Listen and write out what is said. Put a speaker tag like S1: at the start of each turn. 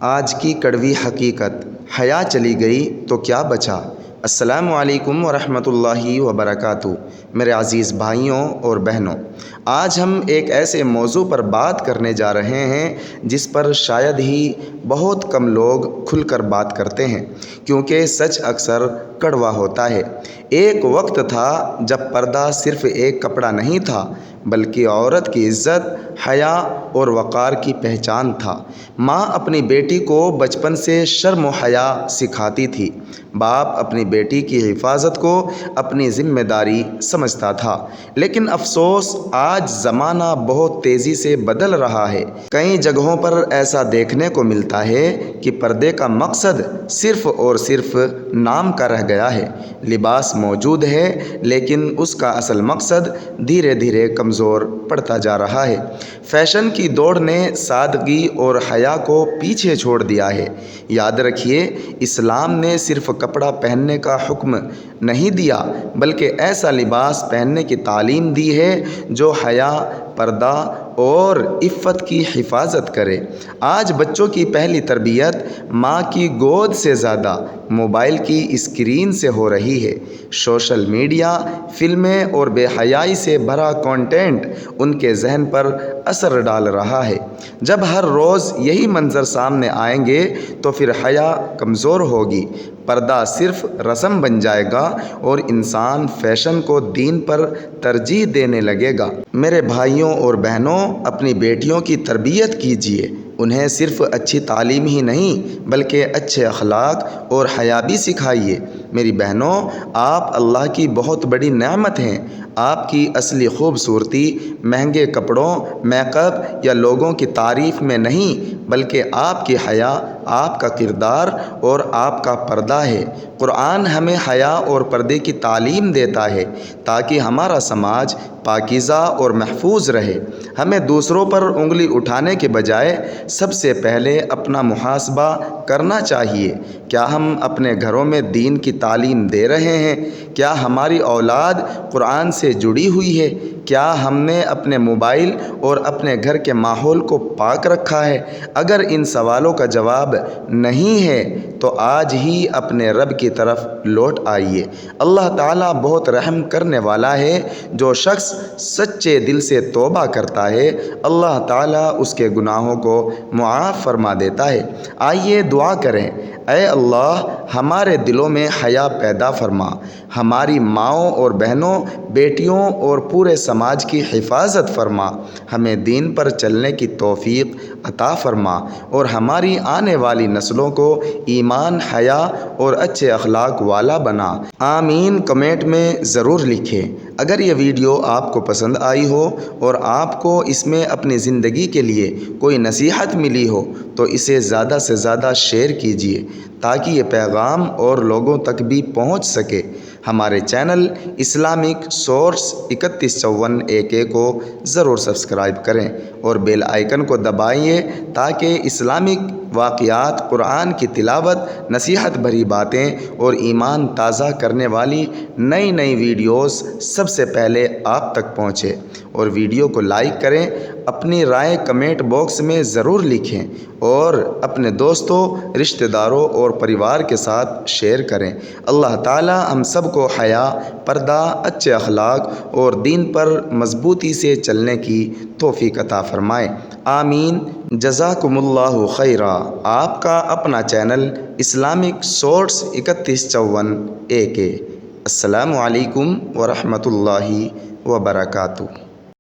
S1: آج کی کڑوی حقیقت، حیا چلی گئی تو کیا بچا۔ السلام علیکم ورحمۃ اللہ وبرکاتہ۔ میرے عزیز بھائیوں اور بہنوں، آج ہم ایک ایسے موضوع پر بات کرنے جا رہے ہیں جس پر شاید ہی بہت کم لوگ کھل کر بات کرتے ہیں، کیونکہ سچ اکثر کڑوا ہوتا ہے۔ ایک وقت تھا جب پردہ صرف ایک کپڑا نہیں تھا، بلکہ عورت کی عزت، حیا اور وقار کی پہچان تھا۔ ماں اپنی بیٹی کو بچپن سے شرم و حیا سکھاتی تھی، باپ اپنی بیٹی کی حفاظت کو اپنی ذمہ داری سمجھتا تھا۔ لیکن افسوس، آج زمانہ بہت تیزی سے بدل رہا ہے۔ کئی جگہوں پر ایسا دیکھنے کو ملتا ہے کہ پردے کا مقصد صرف اور صرف نام کا رہ گیا ہے۔ لباس موجود ہے، لیکن اس کا اصل مقصد دھیرے دھیرے کمزور پڑتا جا رہا ہے۔ فیشن کی دوڑ نے سادگی اور حیا کو پیچھے چھوڑ دیا ہے۔ یاد رکھیے، اسلام نے صرف کپڑا پہننے کا حکم نہیں دیا، بلکہ ایسا لباس پہننے کی تعلیم دی ہے جو حیا، پردہ اور عفت کی حفاظت کرے۔ آج بچوں کی پہلی تربیت ماں کی گود سے زیادہ موبائل کی اسکرین سے ہو رہی ہے۔ سوشل میڈیا، فلمیں اور بے حیائی سے بھرا کنٹینٹ ان کے ذہن پر اثر ڈال رہا ہے۔ جب ہر روز یہی منظر سامنے آئیں گے تو پھر حیا کمزور ہوگی، پردہ صرف رسم بن جائے گا اور انسان فیشن کو دین پر ترجیح دینے لگے گا۔ میرے بھائیوں اور بہنوں، اپنی بیٹیوں کی تربیت کیجیے۔ انہیں صرف اچھی تعلیم ہی نہیں بلکہ اچھے اخلاق اور حیا بھی سکھائیے۔ میری بہنوں، آپ اللہ کی بہت بڑی نعمت ہیں۔ آپ کی اصلی خوبصورتی مہنگے کپڑوں، میک اپ یا لوگوں کی تعریف میں نہیں، بلکہ آپ کی حیا، آپ کا کردار اور آپ کا پردہ ہے۔ قرآن ہمیں حیا اور پردے کی تعلیم دیتا ہے تاکہ ہمارا سماج پاکیزہ اور محفوظ رہے۔ ہمیں دوسروں پر انگلی اٹھانے کے بجائے سب سے پہلے اپنا محاسبہ کرنا چاہیے۔ کیا ہم اپنے گھروں میں دین کی تعلیم دے رہے ہیں؟ کیا ہماری اولاد قرآن سے جڑی ہوئی ہے؟ کیا ہم نے اپنے موبائل اور اپنے گھر کے ماحول کو پاک رکھا ہے؟ اگر ان سوالوں کا جواب نہیں ہے تو آج ہی اپنے رب کی طرف لوٹ آئیے۔ اللہ تعالیٰ بہت رحم کرنے والا ہے۔ جو شخص سچے دل سے توبہ کرتا ہے، اللہ تعالیٰ اس کے گناہوں کو معاف فرما دیتا ہے۔ آئیے دعا کریں۔ اے اللہ، ہمارے دلوں میں حیا پیدا فرما، ہماری ماؤں اور بہنوں، بیٹیوں اور پورے سماج کی حفاظت فرما۔ ہمیں دین پر چلنے کی توفیق عطا فرما اور ہماری آنے والی نسلوں کو ایمان، حیا اور اچھے اخلاق والا بنا۔ آمین کمنٹ میں ضرور لکھیں۔ اگر یہ ویڈیو آپ کو پسند آئی ہو اور آپ کو اس میں اپنی زندگی کے لیے کوئی نصیحت ملی ہو تو اسے زیادہ سے زیادہ شیئر کیجیے تاکہ یہ پیغام اور لوگوں تک بھی پہنچ سکے۔ ہمارے چینل اسلامک سورس 3154 AK کو ضرور سبسکرائب کریں اور بیل آئیکن کو دبائیے تاکہ اسلامک واقعات، قرآن کی تلاوت، نصیحت بھری باتیں اور ایمان تازہ کرنے والی نئی نئی ویڈیوز سب سے پہلے آپ تک پہنچے۔ اور ویڈیو کو لائک کریں، اپنی رائے کمنٹ باکس میں ضرور لکھیں اور اپنے دوستوں، رشتہ داروں اور پریوار کے ساتھ شیئر کریں۔ اللہ تعالی ہم سب کو حیا، پردہ، اچھے اخلاق اور دین پر مضبوطی سے چلنے کی توفیق عطا فرمائے۔ آمین۔ جزاکم اللہ خیرا۔ آپ کا اپنا چینل اسلامک سورس 3154 AK۔ السلام علیکم ورحمۃ اللہ وبرکاتہ۔